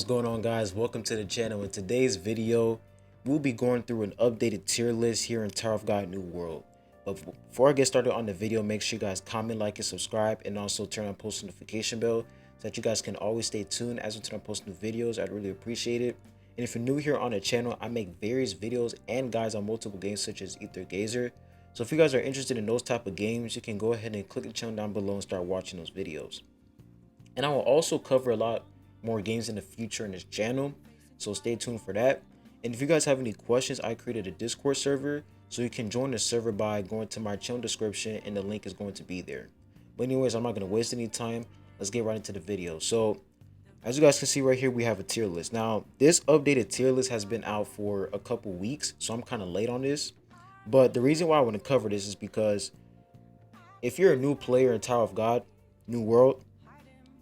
What's going on, guys? Welcome to the channel. In today's video, we'll be going through an updated tier list here in Tower of God New World. But before I get started on the video, make sure you guys comment, like, and subscribe, and also turn on post notification bell so that you guys can always stay tuned as we turn on post new videos. I'd really appreciate it. And if you're new here on the channel, I make various videos and guides on multiple games such as Ether Gazer. So if you guys are interested in those type of games, you can go ahead and click the channel down below and start watching those videos. And I will also cover a lot more games in the future in this channel, so stay tuned for that. And if you guys have any questions, I created a Discord server, so you can join the server by going to my channel description, and the link is going to be there. But anyways, I'm not going to waste any time. Let's get right into the video. So as you guys can see right here, we have a tier list. Now this updated tier list has been out for a couple weeks, so I'm kind of late on this. But the reason why I want to cover this is because if you're a new player in Tower of God New World,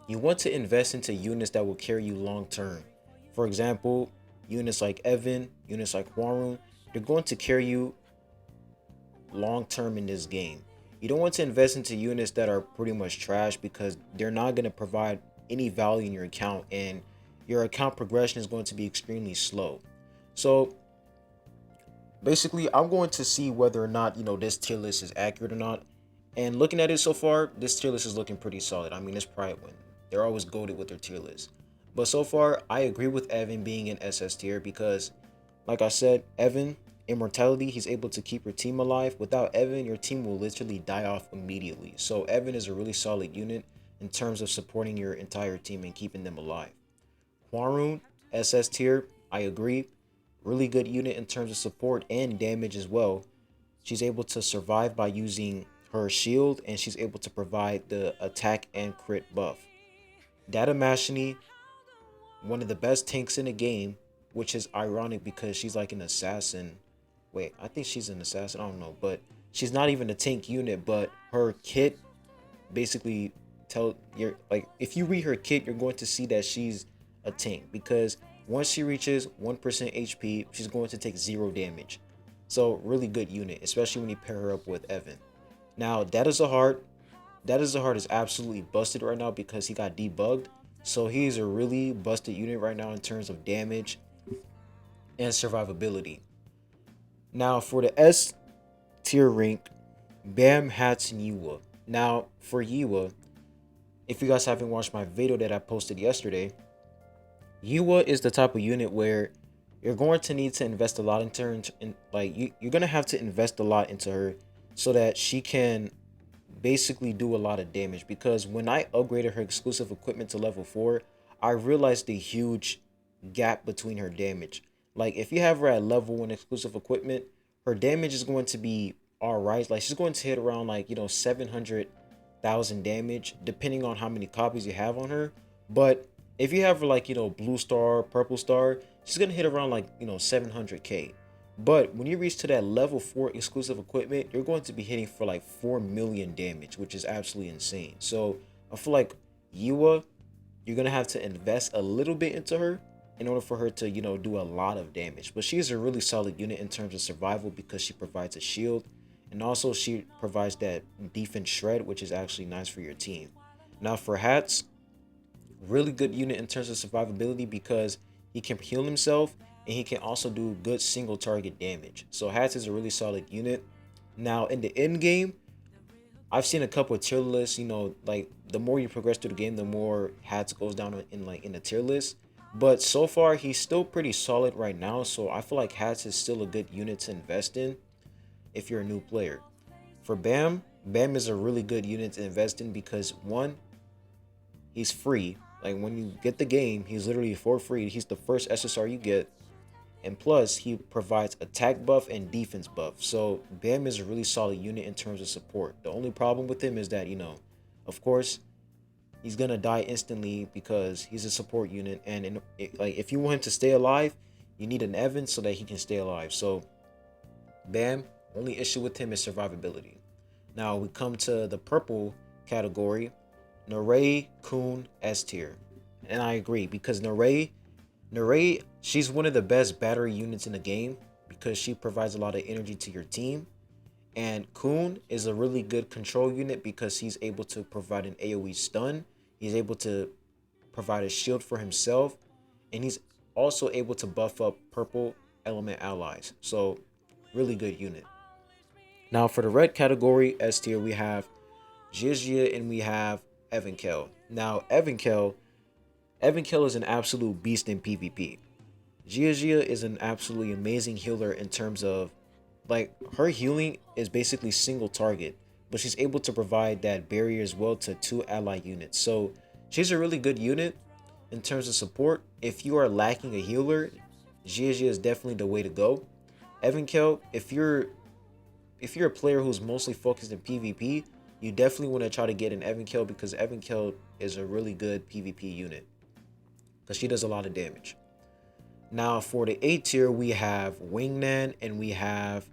you want to invest into units that will carry you long term. For example, units like Evan, units like Hwoarang, they're going to carry you long term in this game. You don't want to invest into units that are pretty much trash because they're not going to provide any value in your account, and your account progression is going to be extremely slow. So basically, I'm going to see whether or not, this tier list is accurate or not. And looking at it so far, this tier list is looking pretty solid. I mean, it's probably when they're always goated with their tier list. But so far, I agree with Evan being in SS tier because, like I said, Evan, immortality, he's able to keep your team alive. Without Evan, your team will literally die off immediately. So Evan is a really solid unit in terms of supporting your entire team and keeping them alive. Hwoarang, SS tier, I agree. Really good unit in terms of support and damage as well. She's able to survive by using her shield, and she's able to provide the attack and crit buff. Data Mashini, one of the best tanks in the game, which is ironic because she's like an assassin. Wait, I think she's an assassin. I don't know, but she's not even a tank unit. But her kit basically like, if you read her kit, you're going to see that she's a tank because once she reaches 1% HP, she's going to take 0 damage. So really good unit, especially when you pair her up with Evan. Now That is is absolutely busted right now because he got debugged. So he's a really busted unit right now in terms of damage and survivability. Now for the S tier rank, Bam, Hats, and Yuwa. Now for Yuwa, if you guys haven't watched my video that I posted yesterday, Yuwa is the type of unit where you're going to need to invest a lot into her, you're going to have to invest a lot into her so that she can basically do a lot of damage. Because when I upgraded her exclusive equipment to level 4, I realized the huge gap between her damage. Like, if you have her at level 1 exclusive equipment, her damage is going to be alright. Like, she's going to hit around 700,000 damage depending on how many copies you have on her. But if you have her blue star, purple star, she's gonna hit around 700k. But when you reach to that level 4 exclusive equipment, you're going to be hitting for 4 million damage, which is absolutely insane. So I feel like Yuwa, you're gonna have to invest a little bit into her in order for her to do a lot of damage. But she's a really solid unit in terms of survival because she provides a shield, and also she provides that defense shred, which is actually nice for your team. Now for Hats, really good unit in terms of survivability because he can heal himself and he can also do good single target damage. So Hats is a really solid unit. Now in the end game, I've seen a couple of tier lists, the more you progress through the game, the more Hats goes down in the tier list. But so far he's still pretty solid right now, so I feel like Hats is still a good unit to invest in if you're a new player. For Bam, Bam is a really good unit to invest in because one, he's free. Like, when you get the game, he's literally for free. He's the first SSR you get. And plus, he provides attack buff and defense buff. So Bam is a really solid unit in terms of support. The only problem with him is that, of course, he's going to die instantly because he's a support unit. And if you want him to stay alive, you need an Evan so that he can stay alive. So Bam, only issue with him is survivability. Now we come to the purple category. Narei, Khun, S tier. And I agree because Narei, she's one of the best battery units in the game because she provides a lot of energy to your team. And Khun is a really good control unit because he's able to provide an AoE stun. He's able to provide a shield for himself. and he's also able to buff up purple element allies. So really good unit. Now for the red category, S tier, we have Gia and we have Evankhell. Now Evankhell is an absolute beast in PvP. Gia is an absolutely amazing healer in terms of, like, her healing is basically single target, but she's able to provide that barrier as well to 2 ally units. So she's a really good unit in terms of support. If you are lacking a healer, Gia is definitely the way to go. Evankhell, if you're a player who's mostly focused in PvP, you definitely want to try to get an Evankhell, because Evankhell is a really good PvP unit because she does a lot of damage. Now for the A tier, we have Wingnan and we have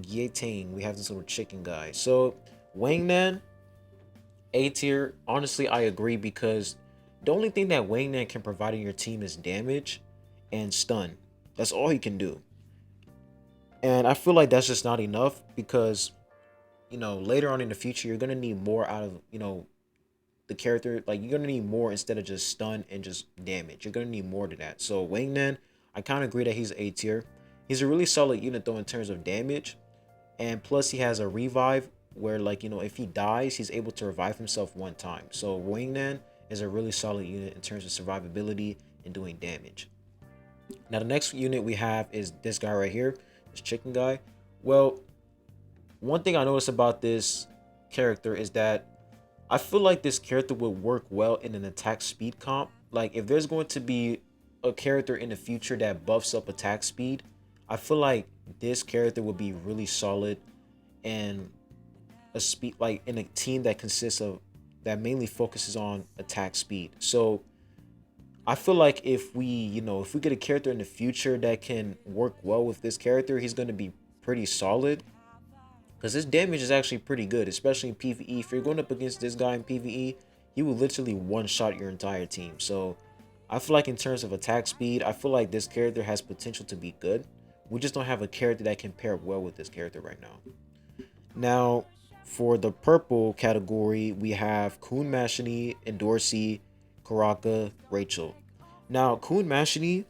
Yetang. We have this little chicken guy. So Wingnan, A tier. Honestly, I agree, because the only thing that Wingnan can provide in your team is damage and stun. That's all he can do. And I feel like that's just not enough, because later on in the future, you're gonna need more out of the character. Like, you're gonna need more instead of just stun and just damage. You're gonna need more to that. So Wingnan, I kind of agree that he's A tier. He's a really solid unit though in terms of damage, and plus he has a revive where, like, if he dies, he's able to revive himself 1 time. So Wingnan is a really solid unit in terms of survivability and doing damage. Now the next unit we have is this guy right here, this chicken guy. Well, one thing I noticed about this character is that I feel like this character would work well in an attack speed comp. Like, if there's going to be a character in the future that buffs up attack speed, I feel like this character would be really solid in a speed, like in a team that consists of, that mainly focuses on attack speed. So I feel like if we get a character in the future that can work well with this character, he's going to be pretty solid, because his damage is actually pretty good, especially in PvE. If you're going up against this guy in PvE, he will literally one-shot your entire team. So I feel like in terms of attack speed, I feel like this character has potential to be good. We just don't have a character that can pair well with this character right now. Now, for the purple category, we have Khun Mashini, Endorsi, Karaka, Rachel. Now, Khun Mashini,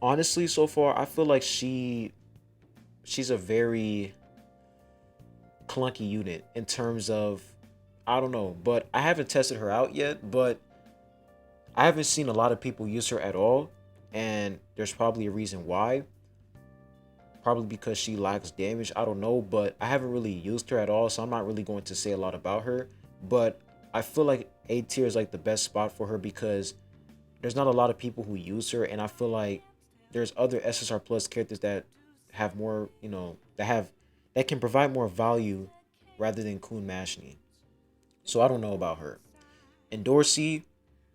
honestly, so far, I feel like she's a very clunky unit in terms of, I don't know, but I haven't tested her out yet, but I haven't seen a lot of people use her at all, and there's probably a reason why. Probably because she lacks damage, I don't know, but I haven't really used her at all, so I'm not really going to say a lot about her. But I feel like A tier is like the best spot for her, because there's not a lot of people who use her, and I feel like there's other SSR Plus characters that have more, that can provide more value rather than Khun Mashini. So I don't know about her. And Dorsey,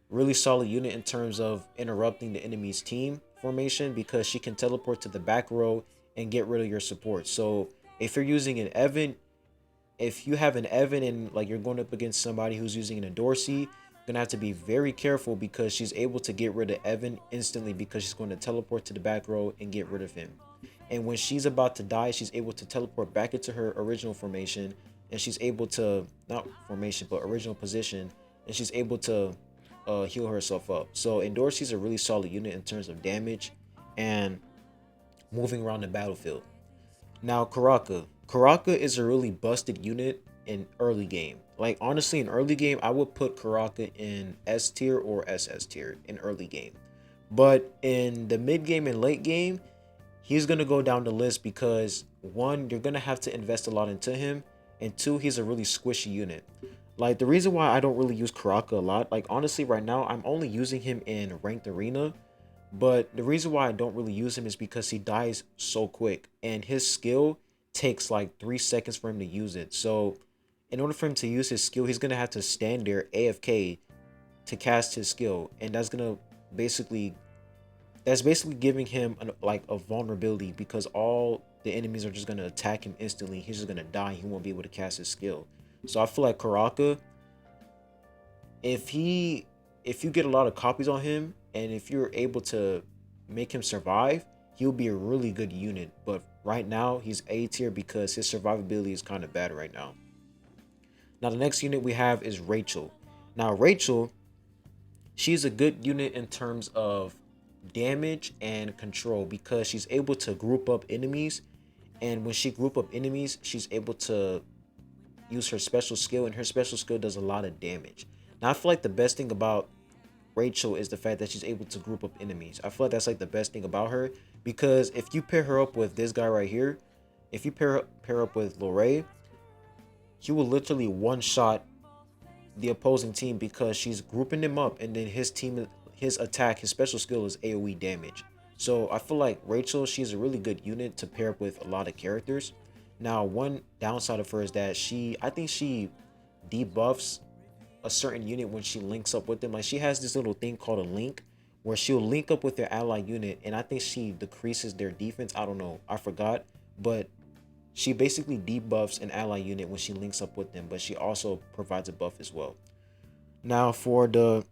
really solid unit in terms of interrupting the enemy's team formation, because she can teleport to the back row and get rid of your support. So if you're using an Evan, if you have an Evan and like you're going up against somebody who's using an Dorsey, you're gonna have to be very careful, because she's able to get rid of Evan instantly, because she's going to teleport to the back row and get rid of him. And when she's about to die, she's able to teleport back into her original formation, and she's able to, not formation, but original position, and she's able to heal herself up. So Endorsi's a really solid unit in terms of damage and moving around the battlefield. Now Karaka. Karaka is a really busted unit in early game. Like, honestly, in early game, I would put Karaka in S tier or SS tier in early game. But in the mid game and late game, he's going to go down the list, because one, you're going to have to invest a lot into him, and two, he's a really squishy unit. Like, the reason why I don't really use Karaka a lot, like, honestly, right now, I'm only using him in ranked arena, but the reason why I don't really use him is because he dies so quick, and his skill takes like 3 seconds for him to use it. So in order for him to use his skill, he's going to have to stand there AFK to cast his skill, and that's basically giving him like a vulnerability, because all the enemies are just going to attack him instantly. He's just going to die. He won't be able to cast his skill. So I feel like Karaka, if you get a lot of copies on him, and if you're able to make him survive, he'll be a really good unit. But right now, he's A tier because his survivability is kind of bad right now. Now, the next unit we have is Rachel. Now, Rachel, she's a good unit in terms of damage and control because she's able to group up enemies, and when she group up enemies, she's able to use her special skill, and her special skill does a lot of damage. Now I feel like the best thing about Rachel is the fact that she's able to group up enemies. I feel like that's like the best thing about her, because if you pair her up with this guy right here, if you pair up with Lorray, he will literally one shot the opposing team because she's grouping them up, and then his attack, his special skill is AoE damage. So I feel like Rachel, she's a really good unit to pair up with a lot of characters. Now, one downside of her is that I think she debuffs a certain unit when she links up with them. Like, she has this little thing called a link where she'll link up with their ally unit, and I think she decreases their defense. I don't know, I forgot, but she basically debuffs an ally unit when she links up with them, but she also provides a buff as well. Now for the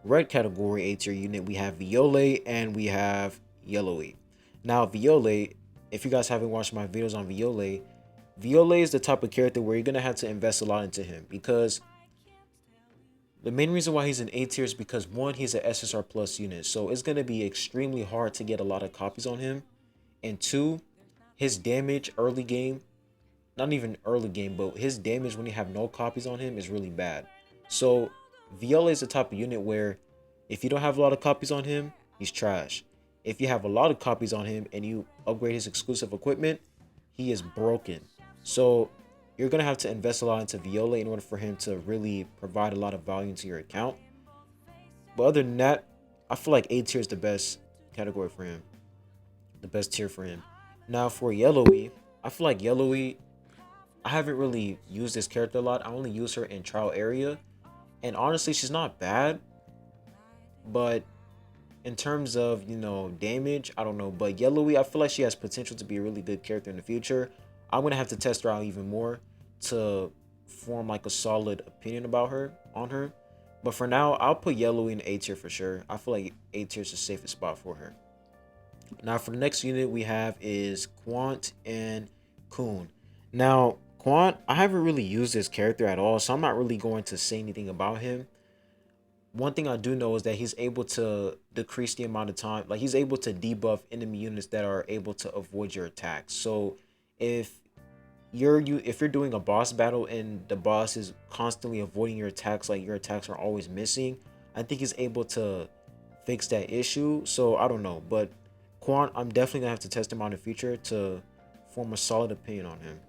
red category A tier unit, we have Violet and we have Yellowy. Now Violet, if you guys haven't watched my videos on Violet, Violet is the type of character where you're going to have to invest a lot into him, because the main reason why he's an A tier is because, one, he's an SSR plus unit, so it's going to be extremely hard to get a lot of copies on him, and two, his damage early game, not even early game, but his damage when you have no copies on him is really bad. So Viola is the type of unit where if you don't have a lot of copies on him, he's trash. If you have a lot of copies on him and you upgrade his exclusive equipment, he is broken. So you're going to have to invest a lot into Viola in order for him to really provide a lot of value to your account. But other than that, I feel like A tier is the best category for him. The best tier for him. Now for Yellowy, I feel like Yellowy, I haven't really used this character a lot. I only use her in trial area. And honestly, she's not bad. But in terms of, damage, I don't know. But Yellowy, I feel like she has potential to be a really good character in the future. I'm going to have to test her out even more to form like a solid opinion about her, on her. But for now, I'll put Yellowy in A tier for sure. I feel like A tier is the safest spot for her. Now for the next unit we have is Quant and Kun. Now Quant, I haven't really used this character at all, so I'm not really going to say anything about him. One thing I do know is that he's able to decrease the amount of time, like he's able to debuff enemy units that are able to avoid your attacks. So if if you're doing a boss battle and the boss is constantly avoiding your attacks, like your attacks are always missing, I think he's able to fix that issue. So I don't know, but Quant, I'm definitely gonna have to test him out in the future to form a solid opinion on him.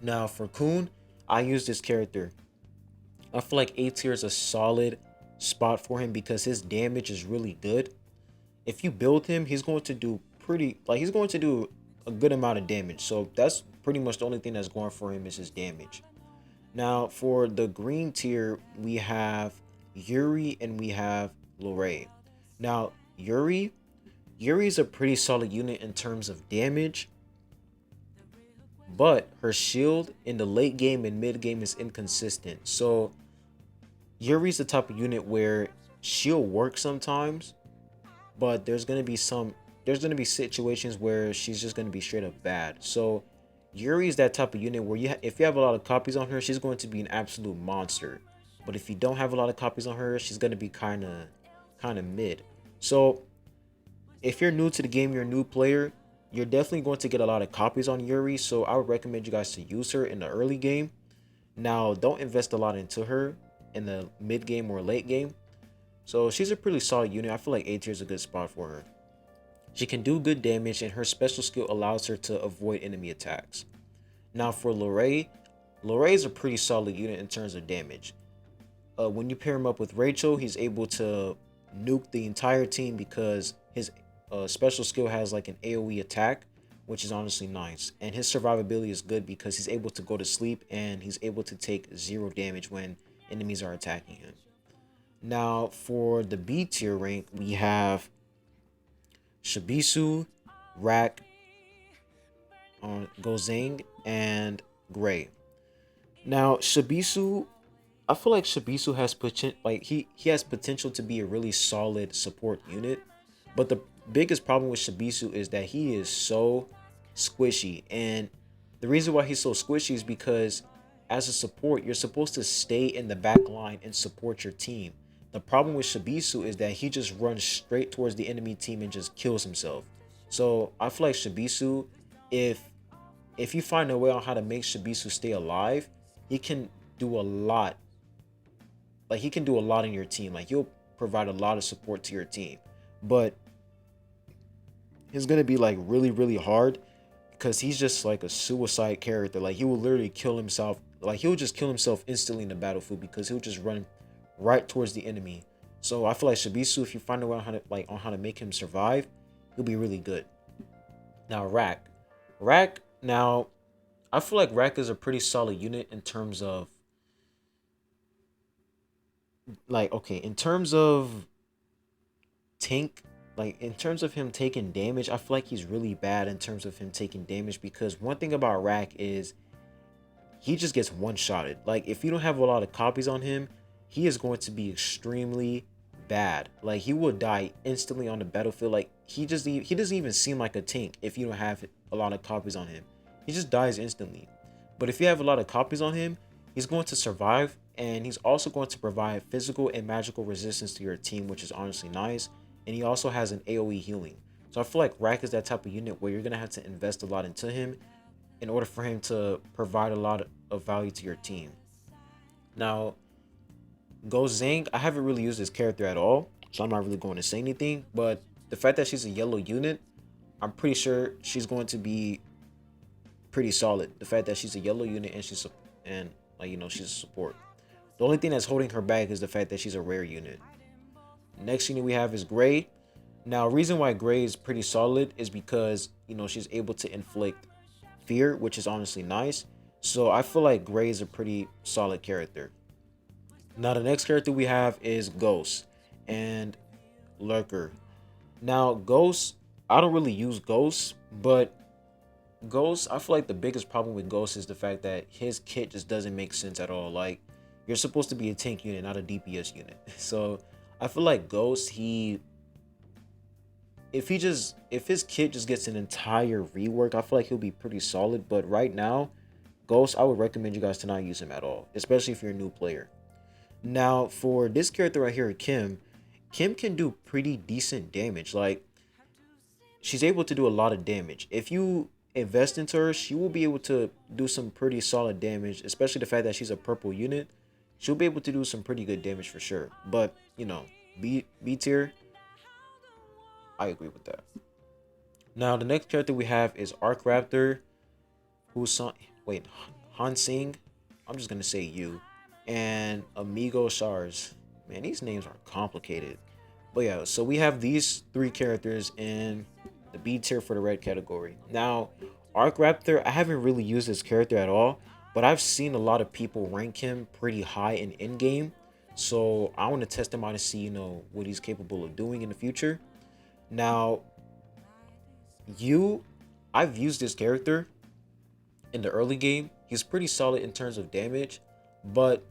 Now for Kun, I use this character. I feel like A tier is a solid spot for him because his damage is really good. If you build him, he's going to do a good amount of damage. So that's pretty much the only thing that's going for him is his damage. Now for the green tier, we have Yuri and we have Lorray. Now Yuri is a pretty solid unit in terms of damage, but her shield in the late game and mid game is inconsistent. So Yuri's the type of unit where she'll work sometimes, but there's gonna be situations where she's just gonna be straight up bad. So Yuri is that type of unit where if you have a lot of copies on her, she's going to be an absolute monster. But if you don't have a lot of copies on her, she's gonna be kind of mid. So if you're new to the game, you're a new player, you're definitely going to get a lot of copies on Yuri. So I would recommend you guys to use her in the early game. Now, don't invest a lot into her in the mid game or late game. So she's a pretty solid unit. I feel like A tier is a good spot for her. She can do good damage, and her special skill allows her to avoid enemy attacks. Now for Lorray is a pretty solid unit in terms of damage. When you pair him up with Rachel, he's able to nuke the entire team because his special skill has like an AoE attack, which is honestly nice. And his survivability is good because he's able to go to sleep and he's able to take 0 damage when enemies are attacking him. Now for the B tier rank, we have Shibisu, Rak, Gozang, and Gray. Now Shibisu, I feel like Shibisu has potential, like he has potential to be a really solid support unit, but the biggest problem with Shibisu is that he is so squishy, and the reason why he's so squishy is because as a support, you're supposed to stay in the back line and support your team. The problem with Shibisu is that he just runs straight towards the enemy team and just kills himself. So I feel like Shibisu, if you find a way on how to make Shibisu stay alive, he can do a lot. Like he can do a lot in your team. Like he'll provide a lot of support to your team. But it's gonna be like really, really hard because he's just like a suicide character. Like he will literally kill himself. Like he'll just kill himself instantly in the battlefield because he'll just run right towards the enemy. So I feel like Shibisu, if you find a way on how to make him survive, he'll be really good. Now Rack. Now I feel like Rack is a pretty solid unit in terms of like okay, in terms of tank, like in terms of him taking damage, I feel like he's really bad in terms of him taking damage because one thing about Rack is he just gets one-shotted. Like if you don't have a lot of copies on him, he is going to be extremely bad. Like he will die instantly on the battlefield. Like he doesn't even seem like a tank if you don't have a lot of copies on him. He just dies instantly. But if you have a lot of copies on him, he's going to survive, and he's also going to provide physical and magical resistance to your team, which is honestly nice. And he also has an AoE healing. So I feel like Rack is that type of unit where you're going to have to invest a lot into him in order for him to provide a lot of value to your team. Now, Ghost Zhang, I haven't really used this character at all, so I'm not really going to say anything. But the fact that she's a yellow unit, I'm pretty sure she's going to be pretty solid. The fact that she's a yellow unit and she's a support. The only thing that's holding her back is the fact that she's a rare unit. Next unit we have is Gray. Now, reason why Gray is pretty solid is because she's able to inflict fear, which is honestly nice. So I feel like Gray is a pretty solid character. Now the next character we have is Ghost and Lurker. Now Ghost, I don't really use Ghost, but Ghost, I feel like the biggest problem with Ghost is the fact that his kit just doesn't make sense at all. Like you're supposed to be a tank unit, not a DPS unit. So I feel like Ghost, if his kit just gets an entire rework, I feel like he'll be pretty solid. But right now, Ghost, I would recommend you guys to not use him at all, especially if you're a new player. Now, for this character right here, Kim can do pretty decent damage. Like, she's able to do a lot of damage. If you invest into her, she will be able to do some pretty solid damage, especially the fact that she's a purple unit. She'll be able to do some pretty good damage for sure. But, B tier, I agree with that. Now, the next character we have is Arc Raptor, Hansing. I'm just going to say you. And Amigo Shars. Man, these names are complicated. But yeah, so we have these three characters in the B tier for the red category. Now, Arc Raptor, I haven't really used this character at all, but I've seen a lot of people rank him pretty high in in-game. So I want to test him out to see, what he's capable of doing in the future. Now, I've used this character in the early game. He's pretty solid in terms of damage, but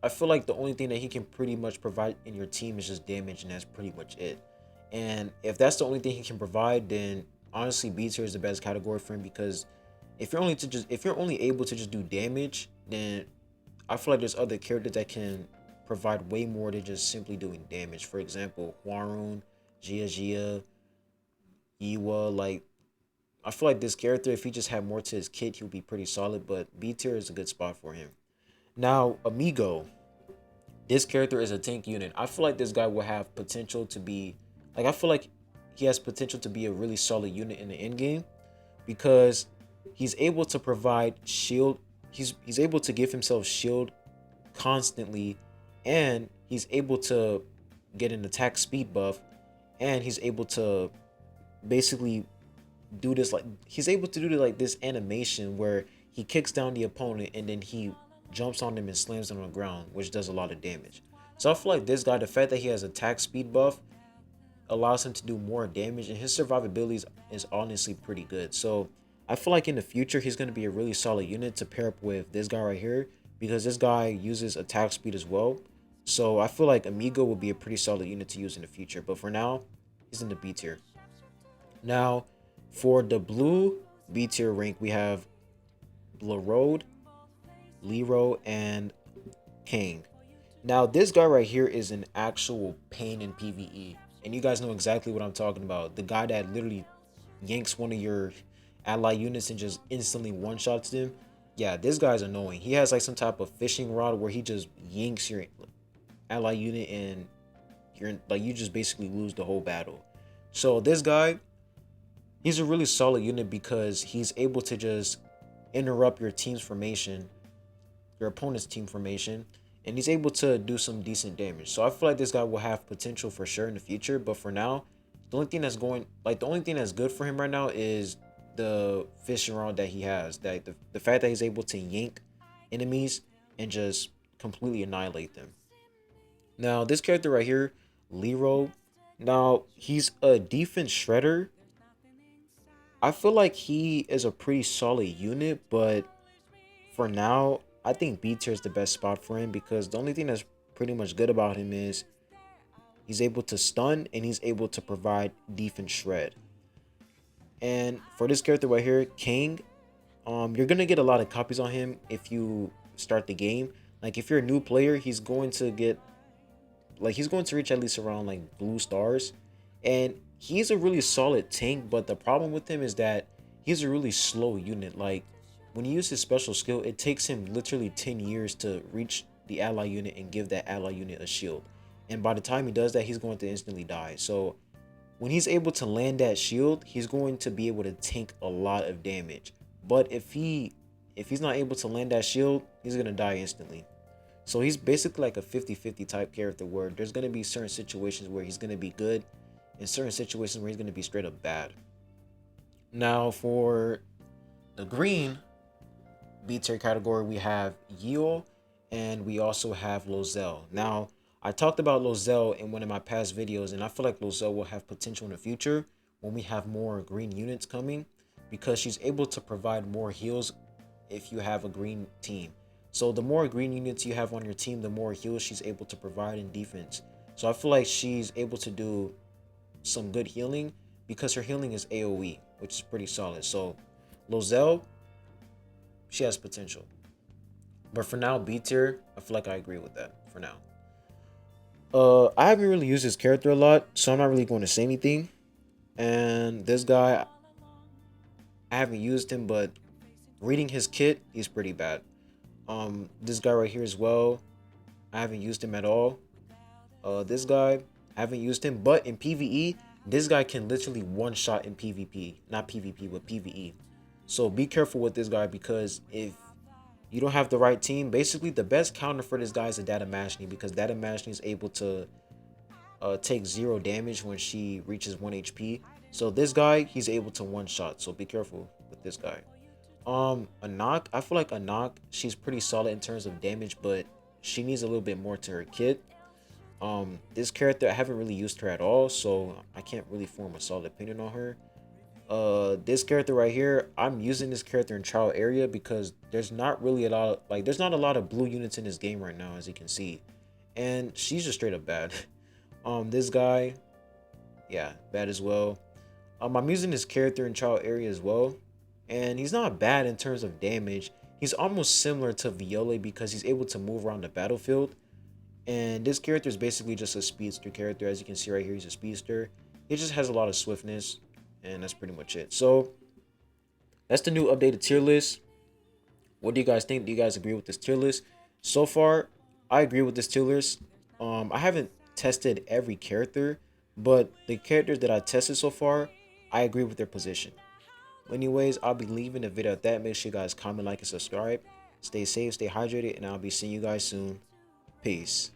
I feel like the only thing that he can pretty much provide in your team is just damage, and that's pretty much it. And if that's the only thing he can provide, then honestly B tier is the best category for him, because if you're only able to just do damage, then I feel like there's other characters that can provide way more than just simply doing damage. For example, Hwarun, Gia, Iwa. Like, I feel like this character, if he just had more to his kit, he'll be pretty solid, but B tier is a good spot for him. Now, Amigo. This character is a tank unit. I feel like this guy will have potential to be... I feel like he has potential to be a really solid unit in the end game, because he's able to provide shield. He's able to give himself shield constantly, and he's able to get an attack speed buff, and he's able to basically do this, this animation where he kicks down the opponent and then he jumps on them and slams them on the ground, which does a lot of damage. So I feel like this guy, the fact that he has attack speed buff allows him to do more damage, and his survivability is honestly pretty good. So I feel like in the future he's going to be a really solid unit to pair up with this guy right here, because this guy uses attack speed as well. So I feel like Amigo will be a pretty solid unit to use in the future, but for now he's in the B tier. Now for the blue B tier rank, we have Blarode, Lero, and Kang. Now, this guy right here is an actual pain in PvE. And you guys know exactly what I'm talking about. The guy that literally yanks one of your ally units and just instantly one-shots them. Yeah, this guy's annoying. He has like some type of fishing rod where he just yanks your ally unit and you're like, you just basically lose the whole battle. So this guy, he's a really solid unit because he's able to just interrupt your team's formation, your opponent's team formation, and he's able to do some decent damage. So I feel like this guy will have potential for sure in the future, but for now, the only thing that's good for him right now is the fishing rod that he has. That the fact that he's able to yank enemies and just completely annihilate them. Now, this character right here, Lero, now he's a defense shredder. I feel like he is a pretty solid unit, but for now, I think B tier is the best spot for him because the only thing that's pretty much good about him is he's able to stun and he's able to provide defense shred. And for this character right here, King, you're gonna get a lot of copies on him if you start the game. Like if you're a new player, he's going to reach at least around like blue stars. And he's a really solid tank, but the problem with him is that he's a really slow unit. Like when you use his special skill, it takes him literally 10 years to reach the ally unit and give that ally unit a shield. And by the time he does that, he's going to instantly die. So when he's able to land that shield, he's going to be able to tank a lot of damage. But if he's not able to land that shield, he's going to die instantly. So he's basically like a 50-50 type character where there's going to be certain situations where he's going to be good and certain situations where he's going to be straight up bad. Now for the green B tier category, we have Yeo and we also have Lozelle. Now, I talked about Lozelle in one of my past videos, and I feel like Lozelle will have potential in the future when we have more green units coming because she's able to provide more heals if you have a green team. So the more green units you have on your team, the more heals she's able to provide in defense. So I feel like she's able to do some good healing because her healing is AoE, which is pretty solid. So Lozelle, she has potential. But for now, B tier, I feel like I agree with that for now. I haven't really used this character a lot, so I'm not really going to say anything. And this guy, I haven't used him, but reading his kit, he's pretty bad. This guy right here as well, I haven't used him at all. This guy, I haven't used him, but in PvE, this guy can literally one shot in PvP, not PvP, but PvE. So be careful with this guy because if you don't have the right team, basically the best counter for this guy is a Data Mashni because Data Mashni is able to take 0 damage when she reaches 1 HP. So this guy, he's able to one shot. So be careful with this guy. Anak, I feel like Anak, she's pretty solid in terms of damage, but she needs a little bit more to her kit. This character, I haven't really used her at all, so I can't really form a solid opinion on her. This character right here, I'm using this character in trial area because there's not really a lot of, there's not a lot of blue units in this game right now, as you can see, and she's just straight up bad. This guy, yeah, bad as well. I'm using this character in trial area as well, and he's not bad in terms of damage. He's almost similar to Viola because he's able to move around the battlefield. And this character is basically just a speedster character. As you can see right here, he's a speedster. He just has a lot of swiftness, and that's pretty much it. So that's the new updated tier list. What do you guys think? Do you guys agree with this tier list? So far, I agree with this tier list. I haven't tested every character, but the characters that I tested so far, I agree with their position. Anyways, I'll be leaving the video at that. Make sure you guys comment, like, and subscribe. Stay safe, stay hydrated, and I'll be seeing you guys soon. Peace.